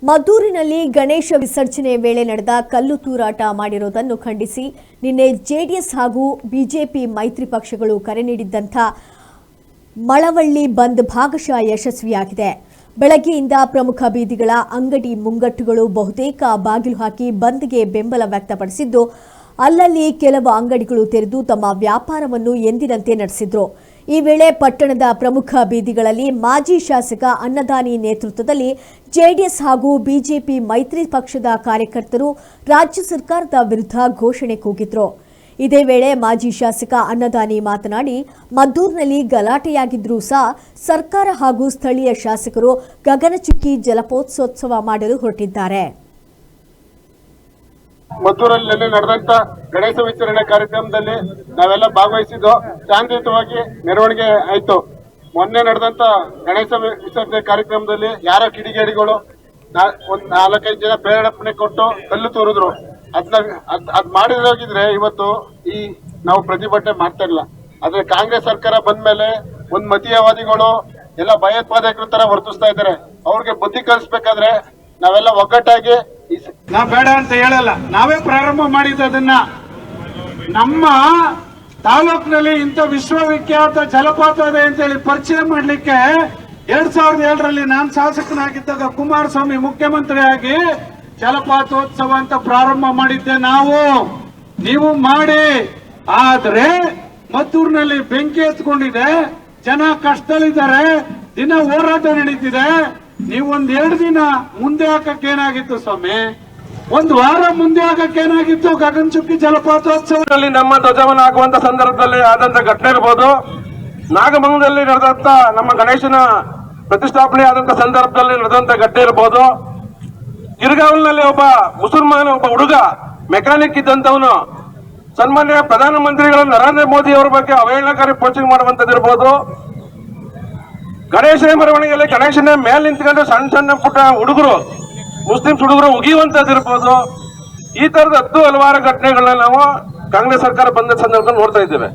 ಮದ್ದೂರಿನಲ್ಲಿ ಗಣೇಶ ವಿಸರ್ಜನೆ ವೇಳೆ ನಡೆದ ಕಲ್ಲು ತೂರಾಟ ಮಾಡಿರುವುದನ್ನು ಖಂಡಿಸಿ ನಿನ್ನೆ ಜೆಡಿಎಸ್ ಹಾಗೂ ಬಿಜೆಪಿ ಮೈತ್ರಿ ಪಕ್ಷಗಳು ಕರೆ ನೀಡಿದ್ದಂಥ ಮಳವಳ್ಳಿ ಬಂದ್ ಭಾಗಶಃ ಯಶಸ್ವಿಯಾಗಿದೆ. ಬೆಳಗ್ಗೆಯಿಂದ ಪ್ರಮುಖ ಬೀದಿಗಳ ಅಂಗಡಿ ಮುಂಗಟ್ಟುಗಳು ಬಹುತೇಕ ಬಾಗಿಲು ಹಾಕಿ ಬಂದ್ಗೆ ಬೆಂಬಲ ವ್ಯಕ್ತಪಡಿಸಿದ್ದು, ಅಲ್ಲಲ್ಲಿ ಕೆಲವು ಅಂಗಡಿಗಳು ತೆರೆದು ತಮ್ಮ ವ್ಯಾಪಾರವನ್ನು ಎಂದಿನಂತೆ ನಡೆಸಿದ್ರು. ಈ ವೇಳೆ ಪಟ್ಟಣದ ಪ್ರಮುಖ ಬೀದಿಗಳಲ್ಲಿ ಮಾಜಿ ಶಾಸಕ ಅನ್ನದಾನಿ ನೇತೃತ್ವದಲ್ಲಿ ಜೆಡಿಎಸ್ ಹಾಗೂ ಬಿಜೆಪಿ ಮೈತ್ರಿ ಪಕ್ಷದ ಕಾರ್ಯಕರ್ತರು ರಾಜ್ಯ ಸರ್ಕಾರದ ವಿರುದ್ಧ ಘೋಷಣೆ ಕೂಗಿದ್ರು. ಇದೇ ವೇಳೆ ಮಾಜಿ ಶಾಸಕ ಅನ್ನದಾನಿ ಮಾತನಾಡಿ, ಮದ್ದೂರಿನಲ್ಲಿ ಗಲಾಟೆಯಾಗಿದ್ರೂ ಸಹ ಸರ್ಕಾರ ಹಾಗೂ ಸ್ಥಳೀಯ ಶಾಸಕರು ಗಗನಚುಕ್ಕಿ ಜಲಪೋತ್ಸವ ಮಾಡಲು ಹೊರಟಿದ್ದಾರೆ. ಮದ್ದೂರಲ್ಲಿ ನಡೆದಂತ ಗಣೇಶ ವಿಸರ್ಜನೆ ಕಾರ್ಯಕ್ರಮದಲ್ಲಿ ನಾವೆಲ್ಲ ಭಾಗವಹಿಸಿದ್ದು ಶಾಂತಿಯುತವಾಗಿ ಮೆರವಣಿಗೆ ಆಯ್ತು. ಮೊನ್ನೆ ನಡೆದಂತ ಗಣೇಶ ವಿಸರ್ಜನೆ ಕಾರ್ಯಕ್ರಮದಲ್ಲಿ ಯಾರ ಕಿಡಿಗೇಡಿಗಳು ಒಂದ್ 4-5 ಜನ ಪ್ರೇರೇಪಣೆ ಕೊಟ್ಟು ಕಲ್ಲು ತೋರಿದ್ರು. ಅದ್ ಮಾಡಿರೋಗಿದ್ರೆ ಇವತ್ತು ಈ ನಾವು ಪ್ರತಿಭಟನೆ ಮಾಡ್ತಾ ಇಲ್ಲ. ಆದ್ರೆ ಕಾಂಗ್ರೆಸ್ ಸರ್ಕಾರ ಬಂದ್ಮೇಲೆ ಒಂದ್ ಮತೀಯವಾದಿಗಳು ಎಲ್ಲ ಭಯೋತ್ಪಾದಕರ ತರ ವರ್ತಿಸ್ತಾ ಇದ್ದಾರೆ. ಅವ್ರಿಗೆ ಬುದ್ಧಿ ಕಲಿಸ್ಬೇಕಾದ್ರೆ ನಾವೆಲ್ಲ ಒಗ್ಗಟ್ಟಾಗಿ ನಾವ್ ಬೇಡ ಅಂತ ಹೇಳಲ್ಲ, ನಾವೇ ಪ್ರಾರಂಭ ಮಾಡಿದ್ದು ಅದನ್ನ. ನಮ್ಮ ತಾಲೂಕಿನಲ್ಲಿ ಇಂಥ ವಿಶ್ವವಿಖ್ಯಾತ ಜಲಪಾತ ಇದೆ ಅಂತೇಳಿ ಪರಿಚಯ ಮಾಡ್ಲಿಕ್ಕೆ 2007ರಲ್ಲಿ ನಾನು ಶಾಸಕನಾಗಿದ್ದಾಗ ಕುಮಾರಸ್ವಾಮಿ ಮುಖ್ಯಮಂತ್ರಿ ಆಗಿ ಜಲಪಾತೋತ್ಸವ ಅಂತ ಪ್ರಾರಂಭ ಮಾಡಿದ್ದೆ ನಾವು. ನೀವು ಮಾಡಿ, ಆದ್ರೆ ಮದ್ದೂರಿನಲ್ಲಿ ಬೆಂಕಿ ಎತ್ಕೊಂಡಿದೆ, ಜನ ಕಷ್ಟದಲ್ಲಿದ್ದಾರೆ, ದಿನ ಹೋರಾಟ ನಡೀತಿದೆ. ನೀವು 2 ದಿನ ಮುಂದೆ ಹಾಕಕ್ಕೆ ಏನಾಗಿತ್ತು ಸ್ವಾಮಿ? 1 ವಾರ ಮುಂದೆ ಹಾಕಕ್ಕೆ ಏನಾಗಿತ್ತು? ಗಗನಚುಕ್ಕಿ ಜಲಪಾತೋತ್ಸವದಲ್ಲಿ ನಮ್ಮ ಧ್ವಜವನ್ನ ಹಾಕುವಂತ ಸಂದರ್ಭದಲ್ಲಿ ಆದಂತ ಘಟನೆ ಇರಬಹುದು. ನಾಗಮಂಗಲದಲ್ಲಿ ನಡೆದಂತ ನಮ್ಮ ಗಣೇಶನ ಪ್ರತಿಷ್ಠಾಪನೆ ಆದಂತ ಸಂದರ್ಭದಲ್ಲಿ ನಡೆದಂತ ಘಟನೆ ಇರಬಹುದು. ಗಿರ್ಗಾವಲ್ನಲ್ಲಿ ಒಬ್ಬ ಮುಸಲ್ಮಾನ ಹುಡುಗ ಮೆಕ್ಯಾನಿಕ್ ಇದ್ದಂತವನು ಸನ್ಮಾನ್ಯ ಪ್ರಧಾನಮಂತ್ರಿಗಳ ನರೇಂದ್ರ ಮೋದಿ ಅವರ ಬಗ್ಗೆ ಅವಹೇಳನಕಾರಿ ಪೋಸ್ಟಿಂಗ್ ಮಾಡುವಂತದ್ದಿರಬಹುದು. ಗಣೇಶನ ಮೆರವಣಿಗೆಯಲ್ಲಿ ಗಣೇಶನ ಮೇಲೆ ನಿಂತ್ಕೊಂಡು ಸಣ್ಣ ಪುಟ್ಟ ಹುಡುಗರು, ಮುಸ್ಲಿಮ್ಸ್ ಹುಡುಗರು ಉಗಿಯುವಂತದ್ದಿರ್ಬೋದು. ಈ ತರದ 10 ಹಲವಾರು ಘಟನೆಗಳನ್ನ ನಾವು ಕಾಂಗ್ರೆಸ್ ಸರ್ಕಾರ ಬಂದ ಸಂದರ್ಭದಲ್ಲಿ ನೋಡ್ತಾ ಇದ್ದೇವೆ.